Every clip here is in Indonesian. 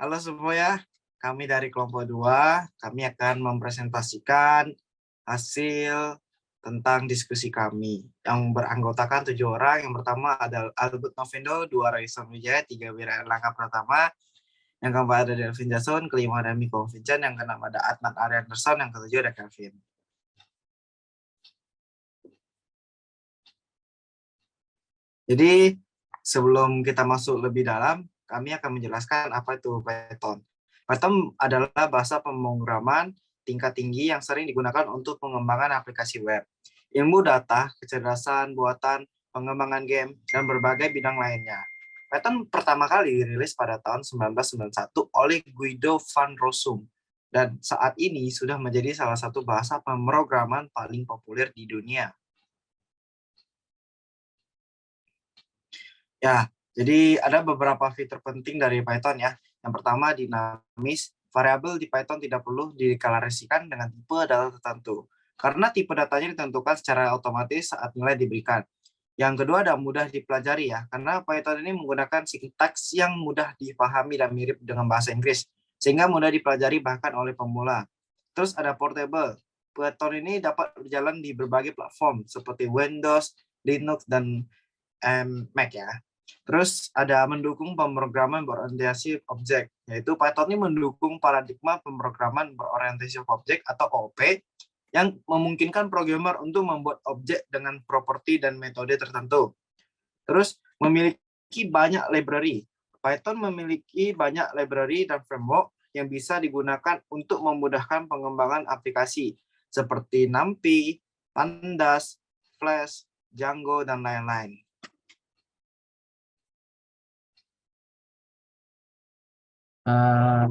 Halo semua, kami dari kelompok 2, kami akan mempresentasikan hasil tentang diskusi kami yang beranggotakan 7 orang. Yang pertama ada Albert Novendo, 2 Raisa Wijaya, 3 Wira Erlangga Pratama, yang keempat ada Delvin Jason, kelima ada Miko Vincent, yang keenam ada Adnan Arianderson, yang ketujuh ada Kelvin. Jadi sebelum kita masuk lebih dalam, kami akan menjelaskan apa itu Python. Python adalah bahasa pemrograman tingkat tinggi yang sering digunakan untuk pengembangan aplikasi web, ilmu data, kecerdasan buatan, pengembangan game, dan berbagai bidang lainnya. Python pertama kali dirilis pada tahun 1991 oleh Guido van Rossum, dan saat ini sudah menjadi salah satu bahasa pemrograman paling populer di dunia. Ya, jadi ada beberapa fitur penting dari Python ya. Yang pertama dinamis, variabel di Python tidak perlu dideklarasikan dengan tipe data tertentu, karena tipe datanya ditentukan secara otomatis saat nilai diberikan. Yang kedua ada mudah dipelajari ya, karena Python ini menggunakan sintaks yang mudah dipahami dan mirip dengan bahasa Inggris, sehingga mudah dipelajari bahkan oleh pemula. Terus ada portable. Python ini dapat berjalan di berbagai platform seperti Windows, Linux, dan Mac ya. Terus ada mendukung pemrograman berorientasi objek, yaitu Python ini mendukung paradigma pemrograman berorientasi objek atau OOP yang memungkinkan programmer untuk membuat objek dengan properti dan metode tertentu. Terus memiliki banyak library. Python memiliki banyak library dan framework yang bisa digunakan untuk memudahkan pengembangan aplikasi seperti NumPy, Pandas, Flash, Django, dan lain-lain.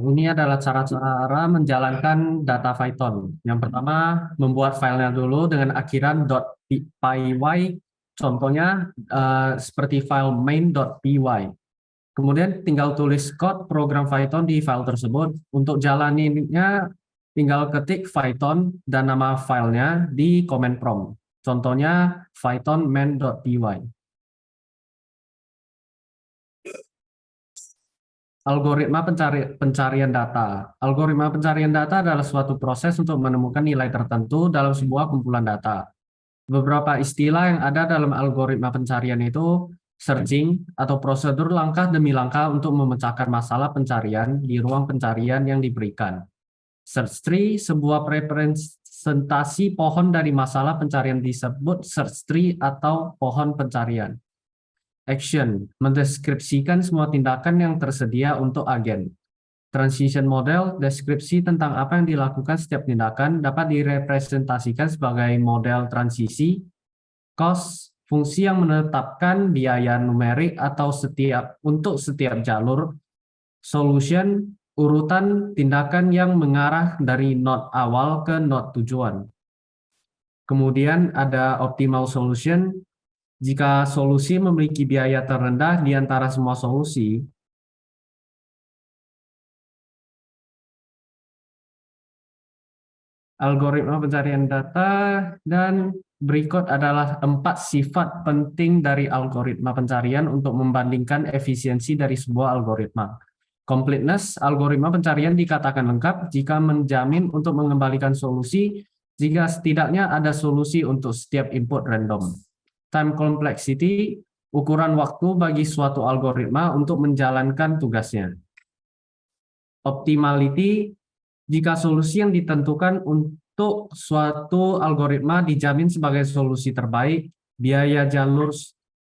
Ini adalah cara-cara menjalankan data Python. Yang pertama, membuat filenya dulu dengan akhiran .py. Contohnya seperti file main.py. Kemudian tinggal tulis code program Python di file tersebut. Untuk jalaninnya, tinggal ketik Python dan nama filenya di command prompt. Contohnya Python main.py. Algoritma pencarian data. Algoritma pencarian data adalah suatu proses untuk menemukan nilai tertentu dalam sebuah kumpulan data. Beberapa istilah yang ada dalam algoritma pencarian itu searching atau prosedur langkah demi langkah untuk memecahkan masalah pencarian di ruang pencarian yang diberikan. Search tree, sebuah representasi pohon dari masalah pencarian disebut search tree atau pohon pencarian. Action, mendeskripsikan semua tindakan yang tersedia untuk agen. Transition model, deskripsi tentang apa yang dilakukan setiap tindakan dapat direpresentasikan sebagai model transisi. Cost, fungsi yang menetapkan biaya numerik atau untuk setiap jalur. Solution, urutan tindakan yang mengarah dari node awal ke node tujuan. Kemudian ada optimal solution. Jika solusi memiliki biaya terendah di antara semua solusi, algoritma pencarian data, dan berikut adalah 4 sifat penting dari algoritma pencarian untuk membandingkan efisiensi dari sebuah algoritma. Completeness, algoritma pencarian dikatakan lengkap jika menjamin untuk mengembalikan solusi jika setidaknya ada solusi untuk setiap input random. Time complexity, ukuran waktu bagi suatu algoritma untuk menjalankan tugasnya. Optimality, jika solusi yang ditentukan untuk suatu algoritma dijamin sebagai solusi terbaik, biaya jalur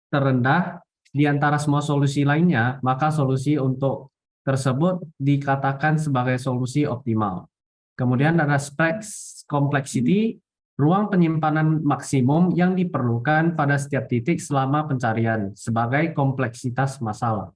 terendah di antara semua solusi lainnya, maka solusi untuk tersebut dikatakan sebagai solusi optimal. Kemudian ada specs complexity, ruang penyimpanan maksimum yang diperlukan pada setiap titik selama pencarian sebagai kompleksitas masalah.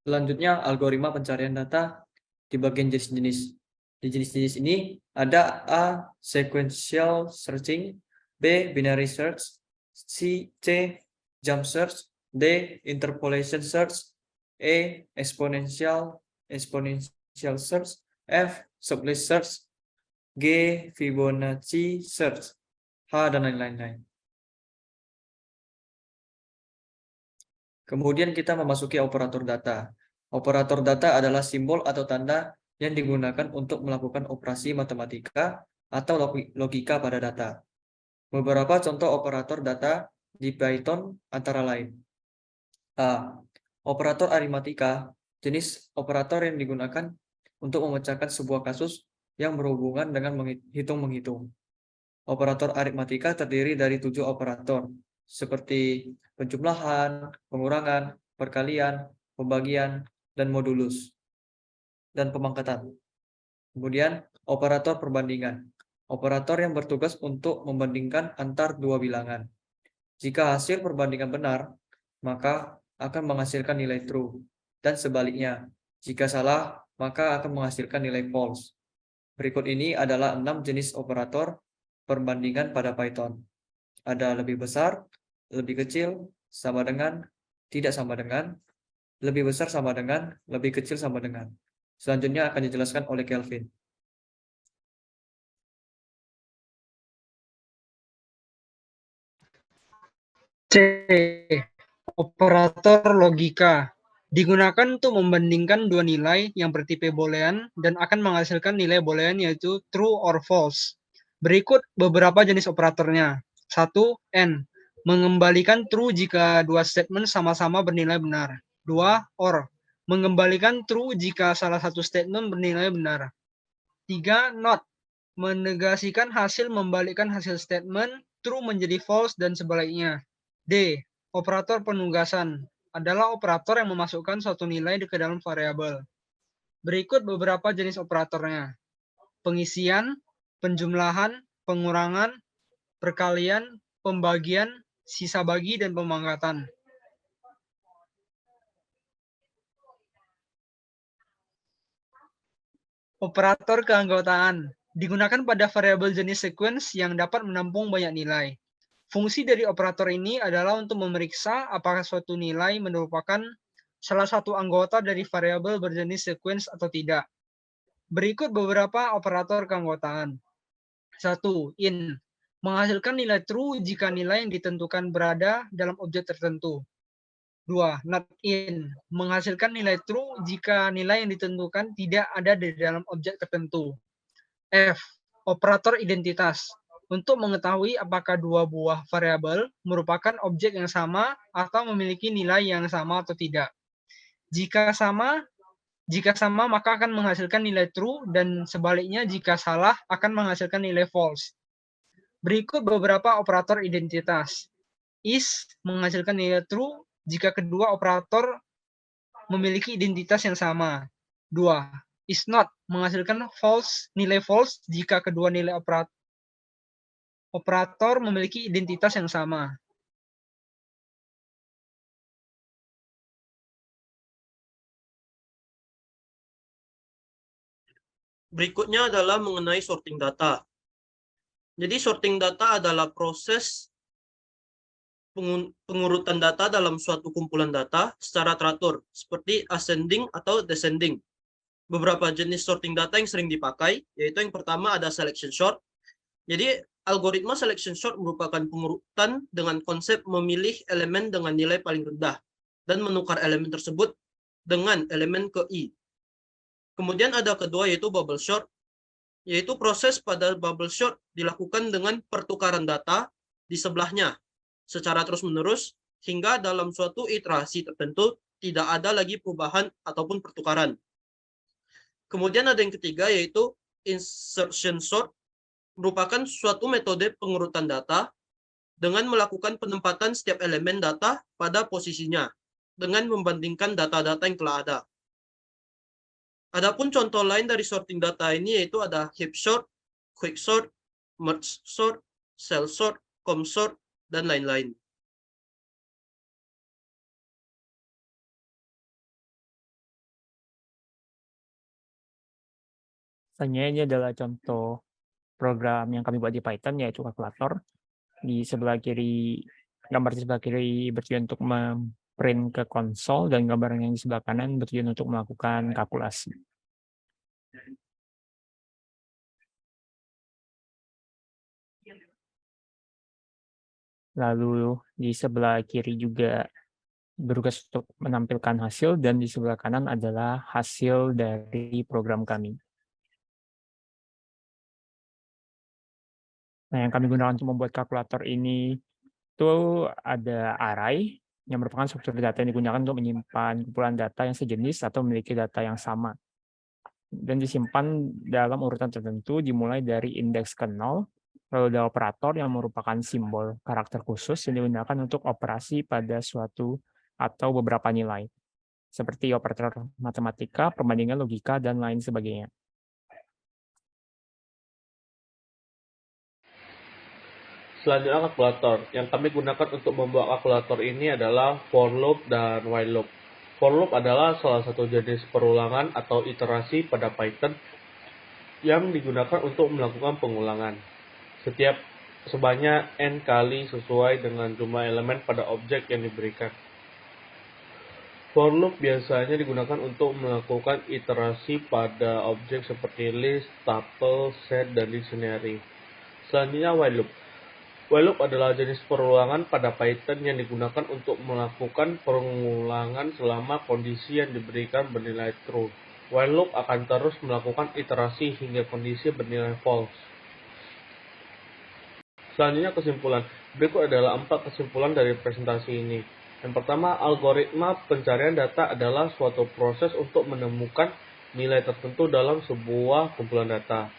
Selanjutnya, algoritma pencarian data di bagian jenis-jenis. Di jenis-jenis ini ada A. Sequential searching, B. Binary search, C. Jump search, D. Interpolation search, E. Exponential search, F. Sublist search, G. Fibonacci search, H, dan lain-lain. Kemudian kita memasuki operator data. Operator data adalah simbol atau tanda yang digunakan untuk melakukan operasi matematika atau logika pada data. Beberapa contoh operator data di Python antara lain. A. Operator aritmatika, jenis operator yang digunakan untuk memecahkan sebuah kasus yang berhubungan dengan menghitung-menghitung. Operator aritmatika terdiri dari 7 operator, seperti penjumlahan, pengurangan, perkalian, pembagian, dan modulus, dan pemangkatan. Kemudian, operator perbandingan. Operator yang bertugas untuk membandingkan antar dua bilangan. Jika hasil perbandingan benar, maka akan menghasilkan nilai true. Dan sebaliknya, jika salah, maka akan menghasilkan nilai false. Berikut ini adalah 6 jenis operator perbandingan pada Python. Ada lebih besar, lebih kecil, sama dengan, tidak sama dengan, lebih besar sama dengan, lebih kecil sama dengan. Selanjutnya akan dijelaskan oleh Kelvin. C. Operator logika. Digunakan untuk membandingkan dua nilai yang bertipe boolean dan akan menghasilkan nilai boolean yaitu true or false. Berikut beberapa jenis operatornya. 1. N. Mengembalikan true jika dua statement sama-sama bernilai benar. 2. OR. Mengembalikan true jika salah satu statement bernilai benar. 3. Not. Menegasikan hasil membalikkan hasil statement true menjadi false dan sebaliknya. D. Operator penugasan adalah operator yang memasukkan suatu nilai ke dalam variabel. Berikut beberapa jenis operatornya. Pengisian, penjumlahan, pengurangan, perkalian, pembagian, sisa bagi, dan pemangkatan. Operator keanggotaan digunakan pada variabel jenis sequence yang dapat menampung banyak nilai. Fungsi dari operator ini adalah untuk memeriksa apakah suatu nilai merupakan salah satu anggota dari variabel berjenis sequence atau tidak. Berikut beberapa operator keanggotaan. 1. In. Menghasilkan nilai true jika nilai yang ditentukan berada dalam objek tertentu. 2. Not in. Menghasilkan nilai true jika nilai yang ditentukan tidak ada di dalam objek tertentu. F. Operator identitas. Untuk mengetahui apakah dua buah variabel merupakan objek yang sama atau memiliki nilai yang sama atau tidak. Jika sama maka akan menghasilkan nilai true dan sebaliknya jika salah akan menghasilkan nilai false. Berikut beberapa operator identitas. Is menghasilkan nilai true jika kedua operator memiliki identitas yang sama. 2. Is not menghasilkan nilai false jika kedua nilai operator memiliki identitas yang sama. Berikutnya adalah mengenai sorting data. Jadi sorting data adalah proses pengurutan data dalam suatu kumpulan data secara teratur, seperti ascending atau descending. Beberapa jenis sorting data yang sering dipakai, yaitu yang pertama ada selection sort. Jadi algoritma selection sort merupakan pengurutan dengan konsep memilih elemen dengan nilai paling rendah dan menukar elemen tersebut dengan elemen ke I. Kemudian ada kedua yaitu bubble sort, yaitu proses pada bubble sort dilakukan dengan pertukaran data di sebelahnya secara terus-menerus hingga dalam suatu iterasi tertentu tidak ada lagi perubahan ataupun pertukaran. Kemudian ada yang ketiga yaitu insertion sort, merupakan suatu metode pengurutan data dengan melakukan penempatan setiap elemen data pada posisinya dengan membandingkan data-data yang telah ada. Adapun contoh lain dari sorting data ini yaitu ada heap sort, quick sort, merge sort, cell sort, com sort, dan lain-lain. Misalnya ini adalah contoh program yang kami buat di Python, yaitu kalkulator. Di sebelah kiri, gambar di sebelah kiri bertujuan untuk memprint ke konsol, dan gambar yang di sebelah kanan bertujuan untuk melakukan kalkulasi. Lalu di sebelah kiri juga bertugas untuk menampilkan hasil, dan di sebelah kanan adalah hasil dari program kami. Nah, yang kami gunakan untuk membuat kalkulator ini itu ada array, yang merupakan struktur data yang digunakan untuk menyimpan kumpulan data yang sejenis atau memiliki data yang sama. Dan disimpan dalam urutan tertentu dimulai dari indeks ke 0, lalu ada operator yang merupakan simbol karakter khusus yang digunakan untuk operasi pada suatu atau beberapa nilai, seperti operator matematika, perbandingan logika, dan lain sebagainya. Selanjutnya kalkulator. Yang kami gunakan untuk membuat kalkulator ini adalah for loop dan while loop. For loop adalah salah satu jenis perulangan atau iterasi pada Python yang digunakan untuk melakukan pengulangan. Setiap sebanyak n kali sesuai dengan jumlah elemen pada objek yang diberikan. For loop biasanya digunakan untuk melakukan iterasi pada objek seperti list, tuple, set, dan dictionary. Selanjutnya while loop. While loop adalah jenis perulangan pada Python yang digunakan untuk melakukan pengulangan selama kondisi yang diberikan bernilai true. While loop akan terus melakukan iterasi hingga kondisi bernilai false. Selanjutnya kesimpulan. Berikut adalah 4 kesimpulan dari presentasi ini. Yang pertama, algoritma pencarian data adalah suatu proses untuk menemukan nilai tertentu dalam sebuah kumpulan data.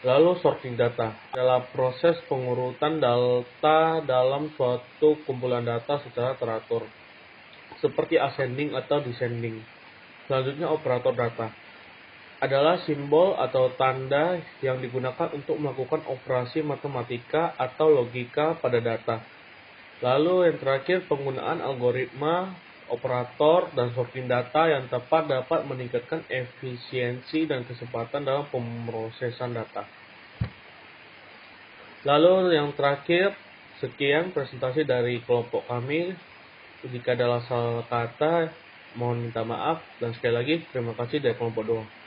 Lalu sorting data adalah proses pengurutan data dalam suatu kumpulan data secara teratur, seperti ascending atau descending. Selanjutnya operator data adalah simbol atau tanda yang digunakan untuk melakukan operasi matematika atau logika pada data. Lalu yang terakhir, penggunaan algoritma, operator, dan sorting data yang tepat dapat meningkatkan efisiensi dan kecepatan dalam pemrosesan data. Lalu yang terakhir, sekian presentasi dari kelompok kami. Jika ada salah kata, mohon minta maaf. Dan sekali lagi, terima kasih dari kelompok 2.